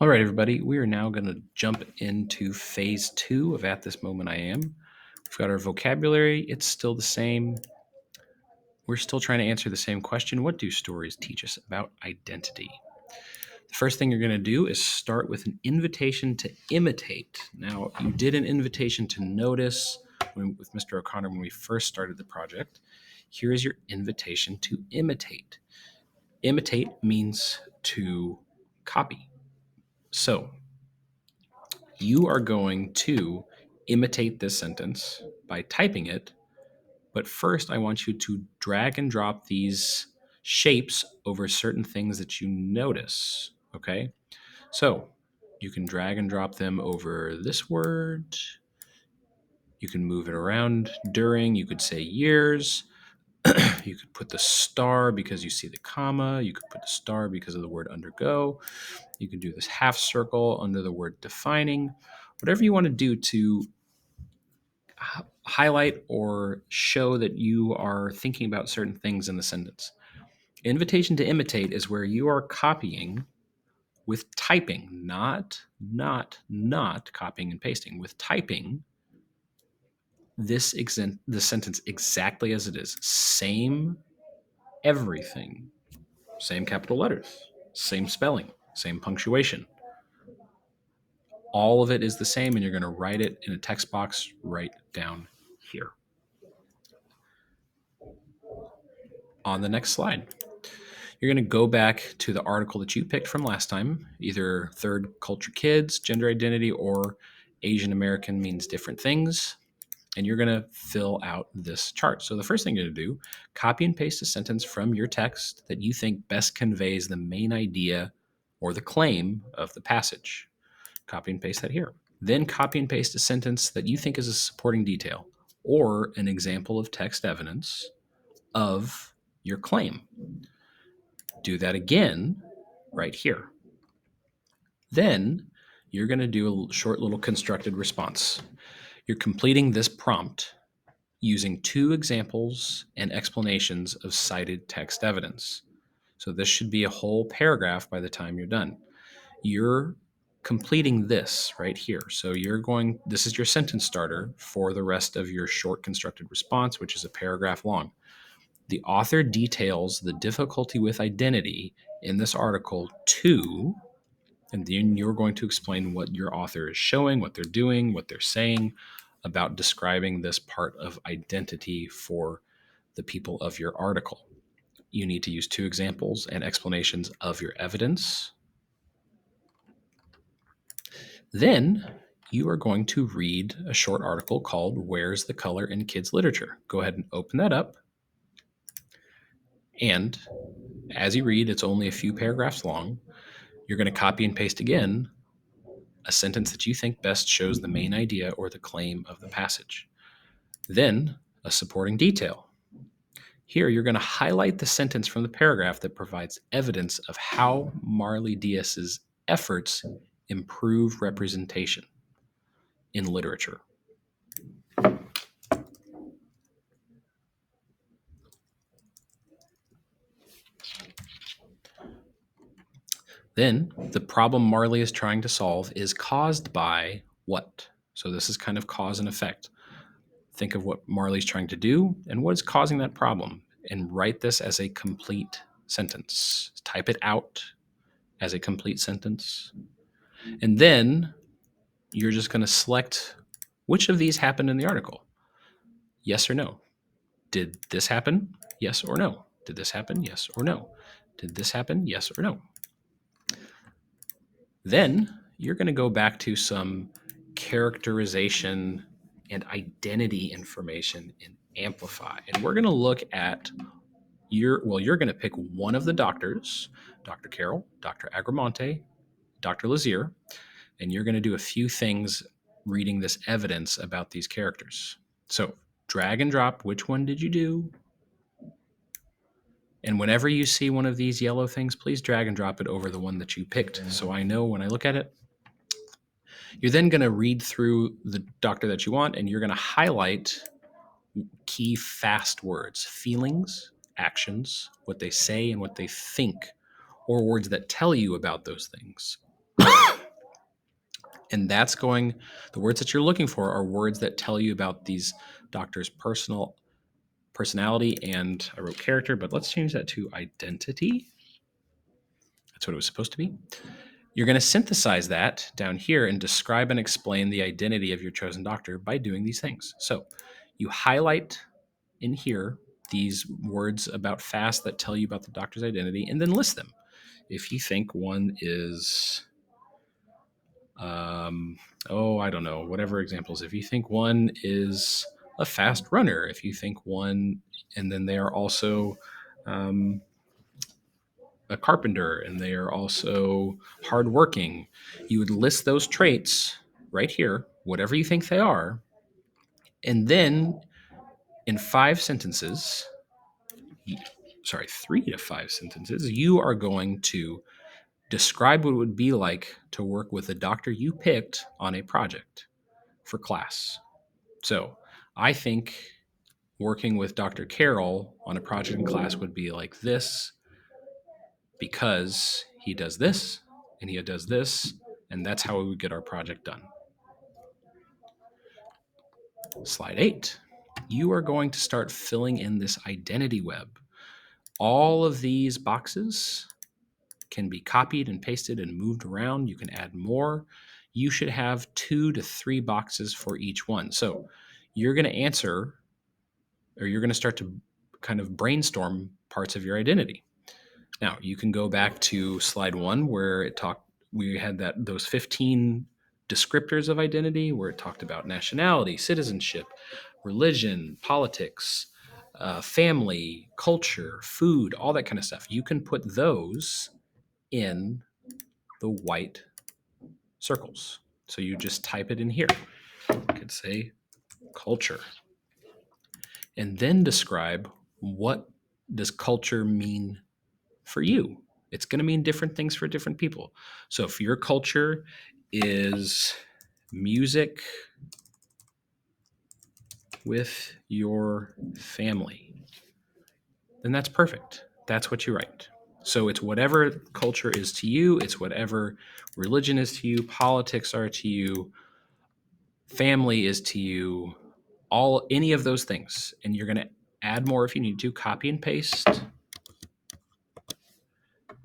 All right, everybody, we are now going to jump into phase 2 of At This Moment I Am. We've got our vocabulary. It's still the same. We're still trying to answer the same question. What do stories teach us about identity? The first thing you're going to do is start with an invitation to imitate. Now, you did an invitation to notice with Mr. O'Connor when we first started the project. Here is your invitation to imitate. Imitate means to copy. So, you are going to imitate this sentence by typing it. But first, I want you to drag and drop these shapes over certain things that you notice. Okay? So you can drag and drop them over this word. You can move it around during. You could say years. You could put the star because you see the comma. You could put the star because of the word undergo. You can do this half circle under the word defining. Whatever you want to do to highlight or show that you are thinking about certain things in the sentence. Invitation to imitate is where you are copying with typing, not copying and pasting. With typing this sentence exactly as it is. Same everything. Same capital letters, same spelling, same punctuation. All of it is the same, and you're going to write it in a text box right down here. On the next slide, you're going to go back to the article that you picked from last time, either third culture kids, gender identity, or Asian American means different things. And you're going to fill out this chart. So the first thing you're going to do, copy and paste a sentence from your text that you think best conveys the main idea or the claim of the passage. Copy and paste that here. Then copy and paste a sentence that you think is a supporting detail or an example of text evidence of your claim. Do that again right here. Then you're going to do a short little constructed response. You're completing this prompt using 2 examples and explanations of cited text evidence. So this should be a whole paragraph by the time you're done. You're completing this right here. So this is your sentence starter for the rest of your short constructed response, which is a paragraph long. The author details the difficulty with identity in this article too, and then you're going to explain what your author is showing, what they're doing, what they're saying about describing this part of identity for the people of your article. You need to use 2 examples and explanations of your evidence. Then you are going to read a short article called Where's the Color in Kids Literature? Go ahead and open that up. And as you read, it's only a few paragraphs long. You're going to copy and paste again a sentence that you think best shows the main idea or the claim of the passage. Then a supporting detail. Here, you're going to highlight the sentence from the paragraph that provides evidence of how Marley Diaz's efforts improve representation in literature. Then the problem Marley is trying to solve is caused by what? So this is kind of cause and effect. Think of what Marley's trying to do and what is causing that problem, and write this as a complete sentence. Type it out as a complete sentence. And then you're just going to select which of these happened in the article. Yes or no. Did this happen? Yes or no. Did this happen? Yes or no. Did this happen? Yes or no. Then you're going to go back to some characterization and identity information in Amplify. And we're going to look at you're going to pick one of the doctors, Dr. Carroll, Dr. Agramonte, Dr. Lazier, and you're going to do a few things reading this evidence about these characters. So drag and drop, which one did you do? And whenever you see one of these yellow things, please drag and drop it over the one that you picked. So I know when I look at it. You're then going to read through the doctor that you want, and you're going to highlight key fast words, feelings, actions, what they say and what they think, or words that tell you about those things. And the words that you're looking for are words that tell you about these doctors' personality, and I wrote character, but let's change that to identity. That's what it was supposed to be. You're going to synthesize that down here and describe and explain the identity of your chosen doctor by doing these things. So you highlight in here these words about fast that tell you about the doctor's identity, and then list them. If you think one is, I don't know, whatever examples. If you think one is a fast runner, if you think one, and then they are also um, a carpenter and they are also hardworking, you would list those traits right here, whatever you think they are, and then in 5 sentences, sorry, 3 to 5 sentences, you are going to describe what it would be like to work with the doctor you picked on a project for class. So I think working with Dr. Carroll on a project in class would be like this because he does this and he does this, and that's how we would get our project done. Slide 8. You are going to start filling in this identity web. All of these boxes can be copied and pasted and moved around. You can add more. You should have 2 to 3 boxes for each one. So you're going to answer, or you're going to start to kind of brainstorm parts of your identity. Now, you can go back to slide 1 where we had those 15 descriptors of identity where it talked about nationality, citizenship, religion, politics, family, culture, food, all that kind of stuff. You can put those in the white circles. So you just type it in here. You could say culture. And then describe, what does culture mean for you? It's going to mean different things for different people. So if your culture is music with your family, then that's perfect. That's what you write. So it's whatever culture is to you, it's whatever religion is to you, politics are to you, family is to you, any of those things. And you're going to add more if you need to, copy and paste,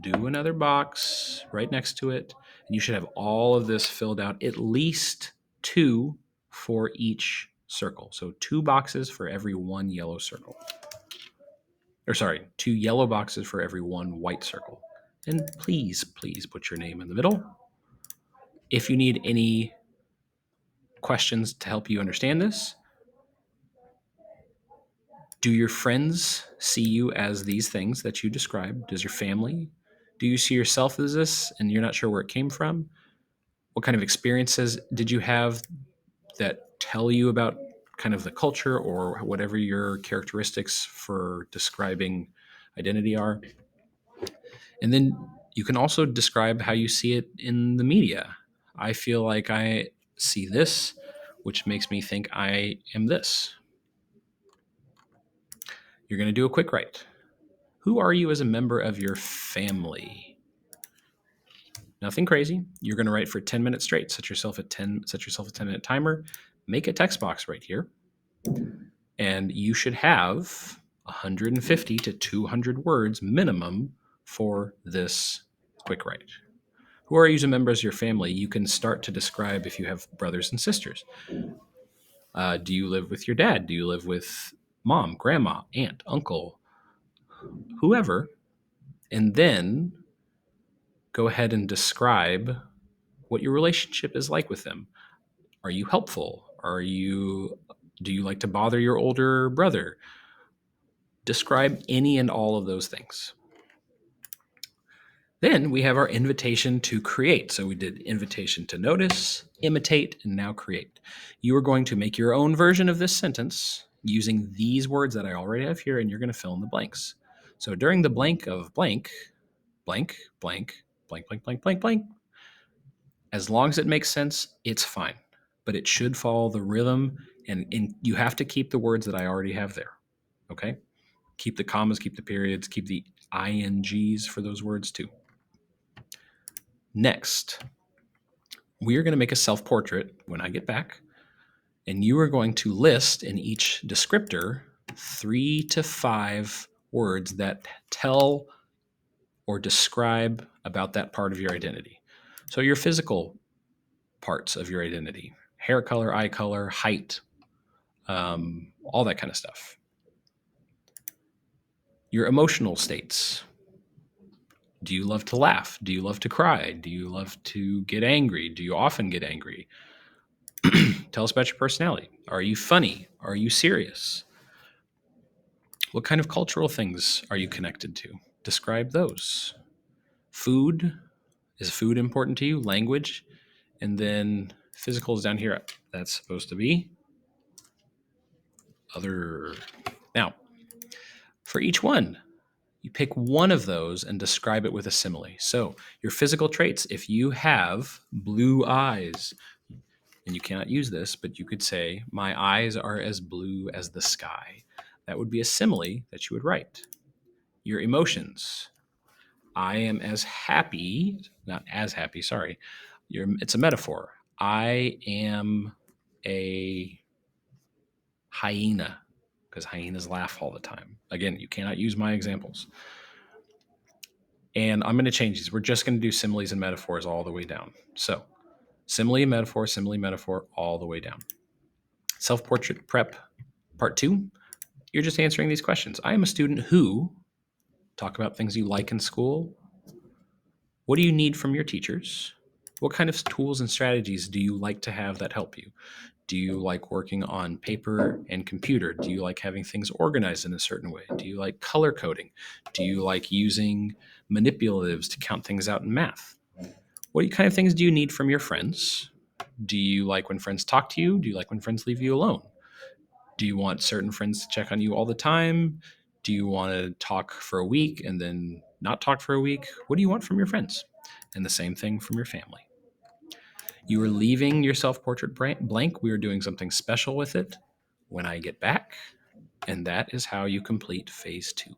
do another box right next to it, and you should have all of this filled out, at least 2 for each circle. So 2 boxes for every 1 yellow circle. Or sorry, 2 yellow boxes for every 1 white circle. And please, please put your name in the middle. If you need any questions to help you understand this, do your friends see you as these things that you described? Does your family? Do you see yourself as this and you're not sure where it came from? What kind of experiences did you have that tell you about kind of the culture or whatever your characteristics for describing identity are? And then you can also describe how you see it in the media. I feel like I see this, which makes me think I am this. You're going to do a quick write. Who are you as a member of your family? Nothing crazy. You're going to write for 10 minutes straight. Set yourself a 10-minute timer. Make a text box right here. And you should have 150 to 200 words minimum for this quick write. Who are you as a member of your family? You can start to describe if you have brothers and sisters. Do you live with your dad? Do you live with mom, grandma, aunt, uncle, whoever? And then go ahead and describe what your relationship is like with them. Are you helpful? Do you like to bother your older brother? Describe any and all of those things. Then we have our invitation to create. So we did invitation to notice, imitate, and now create. You are going to make your own version of this sentence using these words that I already have here, and you're going to fill in the blanks. So during the blank of blank, blank, blank, blank, blank, blank, blank, blank, as long as it makes sense, it's fine. But it should follow the rhythm, and you have to keep the words that I already have there. Okay? Keep the commas, keep the periods, keep the INGs for those words too. Next, We are going to make a self portrait when I get back, and you are going to list in each descriptor 3 to 5 words that tell or describe about that part of your identity. So, your physical parts of your identity: hair color, eye color, height, all that kind of stuff. Your emotional states: do you love to laugh? Do you love to cry? Do you love to get angry? Do you often get angry? Tell us about your personality. Are you funny? Are you serious? What kind of cultural things are you connected to? Describe those. Food: is food important to you? Language. And then physical is down here. That's supposed to be other. Now, for each one, you pick one of those and describe it with a simile. So, your physical traits: if you have blue eyes, and you cannot use this, but you could say, my eyes are as blue as the sky. That would be a simile that you would write. Your emotions: I am as happy, not as happy, sorry. It's a metaphor. I am a hyena, because hyenas laugh all the time. Again, you cannot use my examples. And I'm going to change these. We're just going to do similes and metaphors all the way down. So, simile, metaphor, all the way down. Self portrait prep part 2. You're just answering these questions. I am a student who, talk about things you like in school. What do you need from your teachers? What kind of tools and strategies do you like to have that help you? Do you like working on paper and computer? Do you like having things organized in a certain way? Do you like color coding? Do you like using manipulatives to count things out in math? What kind of things do you need from your friends? Do you like when friends talk to you? Do you like when friends leave you alone? Do you want certain friends to check on you all the time? Do you want to talk for a week and then not talk for a week? What do you want from your friends? And the same thing from your family. You are leaving your self portrait blank. We are doing something special with it when I get back. And that is how you complete phase 2.